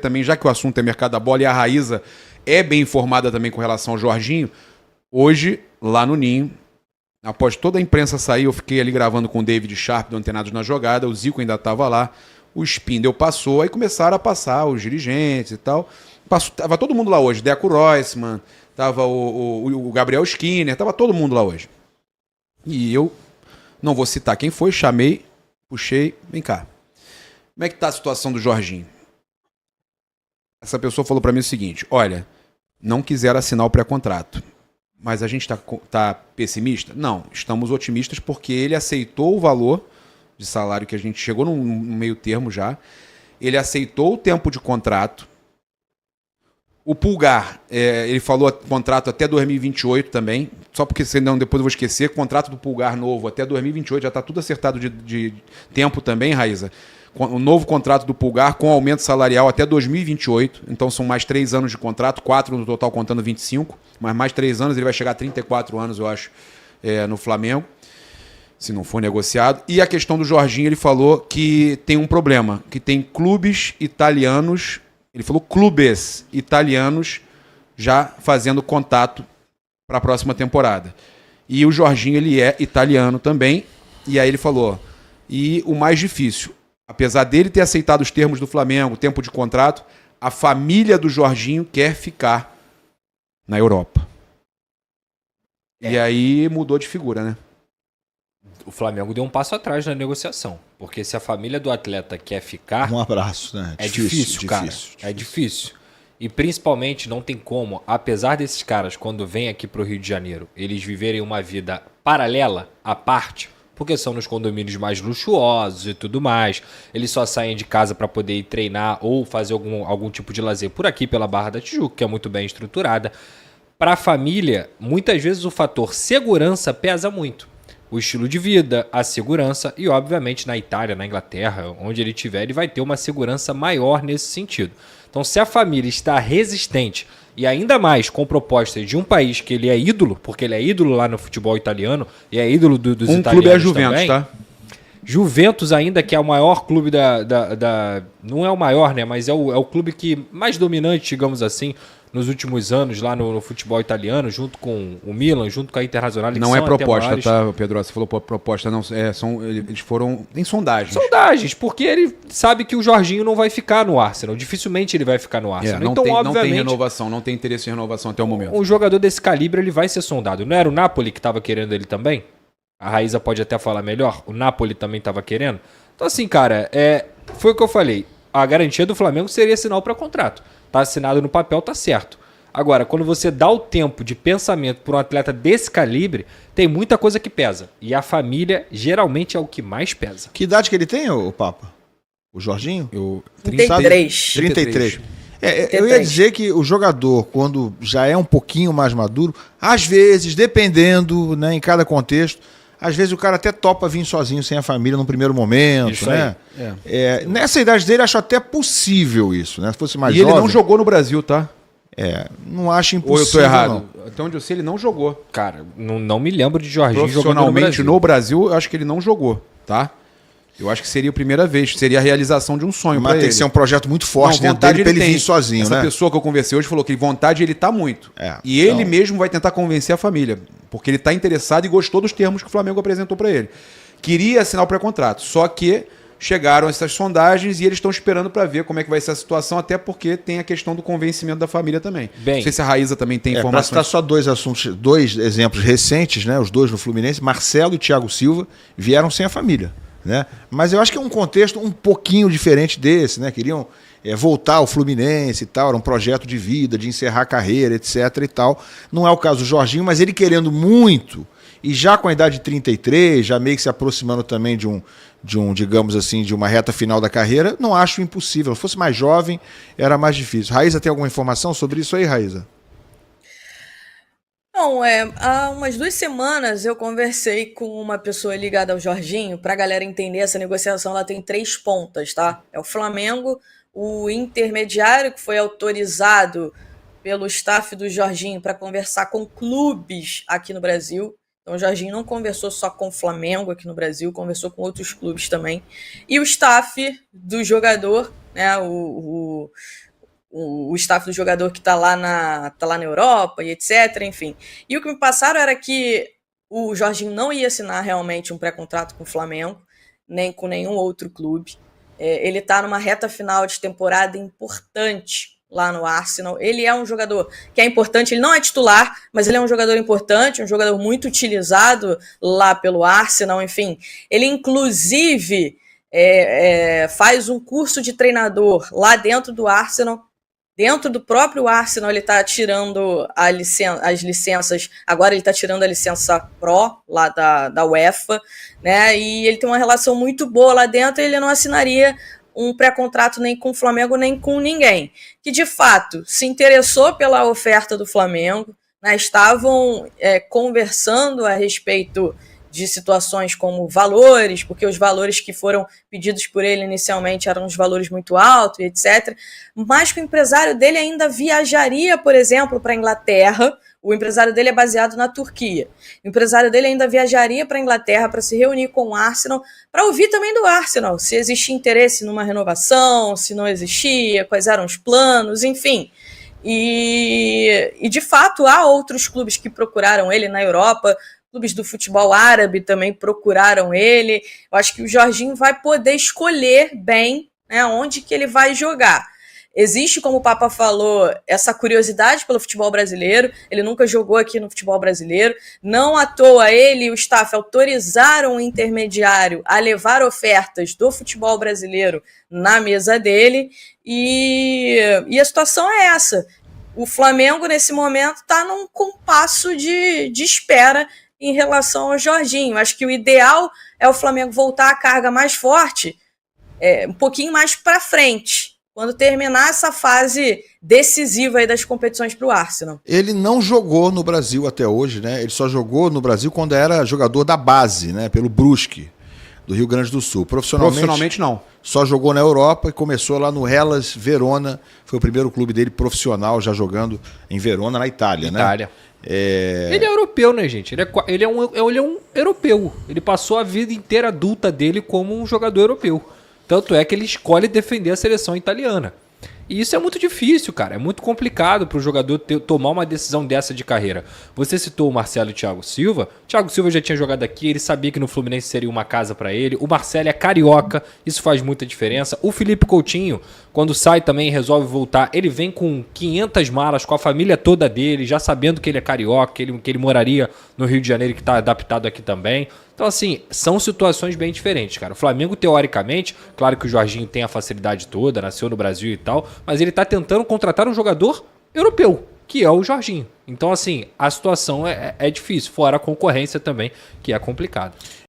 também, já que o assunto é mercado da bola e a Raíza é bem informada também com relação ao Jorginho, hoje, lá no Ninho, após toda a imprensa sair, eu fiquei ali gravando com o David Sharp do Antenados na Jogada, o Zico ainda estava lá, o Spindel passou, aí começaram a passar os dirigentes e tal. Tava todo mundo lá hoje, Deco Roisman, tava o Gabriel Skinner, tava todo mundo lá hoje. E eu não vou citar quem foi, chamei, puxei, vem cá. Como é que tá a situação do Jorginho? Essa pessoa falou para mim o seguinte, olha, não quiseram assinar o pré-contrato, mas a gente tá pessimista? Não, estamos otimistas porque ele aceitou o valor de salário que a gente chegou num meio termo já, ele aceitou o tempo de contrato. O Pulgar, ele falou contrato até 2028 também, só porque senão depois eu vou esquecer, contrato do Pulgar novo até 2028, já está tudo acertado de tempo também, Raíza. O novo contrato do Pulgar com aumento salarial até 2028, então são mais 3 anos de contrato, 4 no total contando 25, mas mais 3 anos ele vai chegar a 34 anos, eu acho, no Flamengo, se não for negociado. E a questão do Jorginho, ele falou que tem um problema, que tem clubes italianos, ele falou clubes italianos já fazendo contato para a próxima temporada. E o Jorginho, ele é italiano também, e aí ele falou, e o mais difícil, apesar dele ter aceitado os termos do Flamengo, o tempo de contrato, a família do Jorginho quer ficar na Europa. E aí mudou de figura, né? O Flamengo deu um passo atrás na negociação. Porque se a família do atleta quer ficar... Um abraço, né? É difícil, cara. É difícil. E principalmente não tem como, apesar desses caras, quando vêm aqui pro Rio de Janeiro, eles viverem uma vida paralela, à parte, porque são nos condomínios mais luxuosos e tudo mais. Eles só saem de casa para poder ir treinar ou fazer algum tipo de lazer por aqui pela Barra da Tijuca, que é muito bem estruturada. Para a família, muitas vezes o fator segurança pesa muito. O estilo de vida, a segurança e, obviamente, na Itália, na Inglaterra, onde ele estiver, ele vai ter uma segurança maior nesse sentido. Então, se a família está resistente e ainda mais com propostas de um país que ele é ídolo, porque ele é ídolo lá no futebol italiano e é ídolo dos italianos também. Um clube é a Juventus, também, tá? Juventus ainda, que é o maior clube não é o maior, né? Mas é o clube que mais dominante, digamos assim, nos últimos anos lá no futebol italiano, junto com o Milan, junto com a Internazionale. Não é proposta, tá, Pedro? Você falou proposta, não. Eles foram em sondagens. Sondagens, porque ele sabe que o Jorginho não vai ficar no Arsenal. Dificilmente ele vai ficar no Arsenal. Não então, tem, obviamente, não tem renovação, não tem interesse em renovação até o momento. Um jogador desse calibre, ele vai ser sondado. Não era o Napoli que estava querendo ele também? A Raíza pode até falar melhor. O Napoli também estava querendo. Então, assim, cara, foi o que eu falei. A garantia do Flamengo seria assinar o pré-contrato. Tá assinado no papel, tá certo. Agora, quando você dá o tempo de pensamento para um atleta desse calibre, tem muita coisa que pesa. E a família geralmente é o que mais pesa. Que idade que ele tem, o Papa? O Jorginho? 33. 33. Eu ia dizer que o jogador, quando já é um pouquinho mais maduro, às vezes, dependendo, né, em cada contexto, às vezes o cara até topa vir sozinho, sem a família, num primeiro momento, isso, né? Nessa idade dele, acho até possível isso, né? Se fosse mais jovem... ele não jogou no Brasil, tá? Não acho impossível. Ou eu tô errado? Não. Até onde eu sei, ele não jogou. Cara, não me lembro de Jorginho jogando profissionalmente no Brasil, eu acho que ele não jogou, tá? Eu acho que seria a primeira vez, seria a realização de um sonho para ele. Mas tem que ser um projeto muito forte dentro dele para ele vir sozinho, Essa pessoa que eu conversei hoje falou que vontade ele tá muito. E ele mesmo vai tentar convencer a família, porque ele tá interessado e gostou dos termos que o Flamengo apresentou para ele. Queria assinar o pré-contrato, só que chegaram essas sondagens e eles estão esperando para ver como é que vai ser a situação, até porque tem a questão do convencimento da família também. Não sei se a Raíza também tem informações. Para citar só dois exemplos recentes, né, os dois no Fluminense, Marcelo e Thiago Silva vieram sem a família. Né? Mas eu acho que é um contexto um pouquinho diferente desse, né? Queriam voltar ao Fluminense e tal, era um projeto de vida, de encerrar a carreira, etc. e tal. Não é o caso do Jorginho, mas ele querendo muito, e já com a idade de 33, já meio que se aproximando também de um, digamos assim, de uma reta final da carreira, não acho impossível. Se fosse mais jovem, era mais difícil. Raíza, tem alguma informação sobre isso aí, Raíza? Não, há umas 2 semanas eu conversei com uma pessoa ligada ao Jorginho, para a galera entender essa negociação, ela tem 3 pontas, tá? É o Flamengo, o intermediário que foi autorizado pelo staff do Jorginho para conversar com clubes aqui no Brasil. Então o Jorginho não conversou só com o Flamengo aqui no Brasil, conversou com outros clubes também. E o staff do jogador, né, o o staff do jogador que tá lá na Europa e etc, enfim. E o que me passaram era que o Jorginho não ia assinar realmente um pré-contrato com o Flamengo, nem com nenhum outro clube. Ele tá numa reta final de temporada importante lá no Arsenal. Ele é um jogador que é importante, ele não é titular, mas ele é um jogador importante, um jogador muito utilizado lá pelo Arsenal, enfim. Ele, inclusive, faz um curso de treinador lá dentro do Arsenal. Dentro do próprio Arsenal, ele está tirando as licenças. Agora ele está tirando a licença Pro lá da UEFA, né? E ele tem uma relação muito boa lá dentro. E ele não assinaria um pré-contrato nem com o Flamengo nem com ninguém. Que de fato se interessou pela oferta do Flamengo, né? Estavam conversando a respeito de situações como valores, porque os valores que foram pedidos por ele inicialmente eram uns valores muito altos, etc. Mas que o empresário dele ainda viajaria, por exemplo, para a Inglaterra. O empresário dele é baseado na Turquia. O empresário dele ainda viajaria para a Inglaterra para se reunir com o Arsenal, para ouvir também do Arsenal se existia interesse numa renovação, se não existia, quais eram os planos, enfim. E de fato há outros clubes que procuraram ele na Europa. Clubes do futebol árabe também procuraram ele. Eu acho que o Jorginho vai poder escolher bem, né, onde que ele vai jogar. Existe, como o Papa falou, essa curiosidade pelo futebol brasileiro. Ele nunca jogou aqui no futebol brasileiro. Não à toa ele e o staff autorizaram o intermediário a levar ofertas do futebol brasileiro na mesa dele. E a situação é essa. O Flamengo, nesse momento, está num compasso de espera em relação ao Jorginho. Acho que o ideal é o Flamengo voltar à carga mais forte, um pouquinho mais para frente, quando terminar essa fase decisiva aí das competições para o Arsenal. Ele não jogou no Brasil até hoje, né? Ele só jogou no Brasil quando era jogador da base, né? Pelo Brusque, do Rio Grande do Sul. Profissionalmente não. Só jogou na Europa e começou lá no Hellas Verona. Foi o primeiro clube dele profissional, já jogando em Verona, na Itália, né? Ele é europeu, né, gente? Ele é um europeu. Ele passou a vida inteira adulta dele como um jogador europeu. Tanto é que ele escolhe defender a seleção italiana. E isso é muito difícil, cara. É muito complicado para o jogador tomar uma decisão dessa de carreira. Você citou o Marcelo e o Thiago Silva. O Thiago Silva já tinha jogado aqui, ele sabia que no Fluminense seria uma casa para ele. O Marcelo é carioca, isso faz muita diferença. O Felipe Coutinho, quando sai também e resolve voltar, ele vem com 500 malas, com a família toda dele, já sabendo que ele é carioca, que ele moraria no Rio de Janeiro, que está adaptado aqui também. Então, assim, são situações bem diferentes, cara. O Flamengo, teoricamente, claro que o Jorginho tem a facilidade toda, nasceu no Brasil e tal, mas ele tá tentando contratar um jogador europeu, que é o Jorginho. Então, assim, a situação é difícil, fora a concorrência também, que é complicada.